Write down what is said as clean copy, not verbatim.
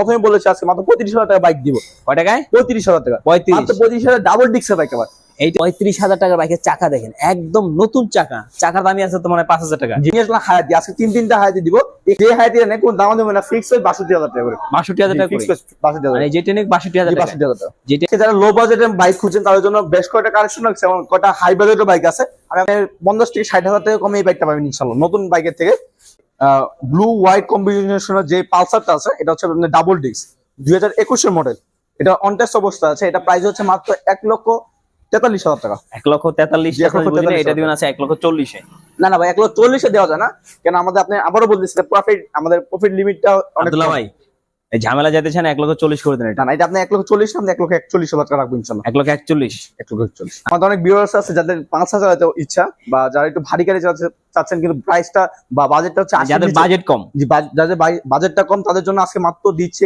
প্রথমে বলেছি আজকে মাত্র 35,000 টাকা বাইক দিব। কয় টাকায়? 35,000 টাকা। 35 মাত্র 35,000 ডাবল ডিস্কের বাইক আবার। এই 35,000 টাকার বাইকের চাকা দেখেন, একদম নতুন চাকা। চাকার দামই আছে তোমার 5,000 টাকা। জিনিস আসলে হায়াতি আজকে তিনটা হায়াতি দিব। যে হায়াতি নেই কোন দাম দেবে না, ফিক্স হয় 62,000 টাকা করে। 62,000 টাকা করে। ফিক্স 62,000। আর এই যেটা নিক 62,000 টাকা। 62,000 টাকা। যেটা যারা লো বাজেটের বাইক খুঁজছেন তাদের জন্য বেশ কয়টা কালেকশন আছে, এবং কয়টা হাই বাজেটের বাইক আছে। আমি আপনার 50 থেকে 60,000 টাকা কমে এই বাইকটা পাবেন ইনশাআল্লাহ নতুন বাইকের থেকে। ব্লু হোয়াইট কম্বিনেশনের যে পালসারটা আছে এটা হচ্ছে ডাবল ডিস্ক 2021 এর মডেল। এটা অন টেস্ট অবস্থা আছে। এটা প্রাইস হচ্ছে মাত্র 1,43,000 টাকা। 1,43,000 এটা দিবেন আছে 1,40,000 এ। না না ভাই 1,40,000 দেওয়া যায় না, কেন আমাদের আপনি আবারও বলতেছি প্রফিট, আমাদের প্রফিট লিমিটটা অনেক। আব্দুল্লাহ ভাই এই ঝামেলা যাইতেছেন 1,40,000 করে দেন। এটা না এটা আপনি 1,40,000 না, 1,41,000 টাকা রাখবেন ইনশাআল্লাহ। 1,41,000। 1,41,000। আমাদের অনেক ভিউয়ার্স আছে যাদের 5,000 এত ইচ্ছা, বা যারা একটু ভারী গাড়ি চাচ্ছেন কিন্তু প্রাইসটা বা বাজেটটা হচ্ছে যাদের বাজেট কম। যাদের বাজেটটা কম তাদের জন্য আজকে মাত্র দিচ্ছে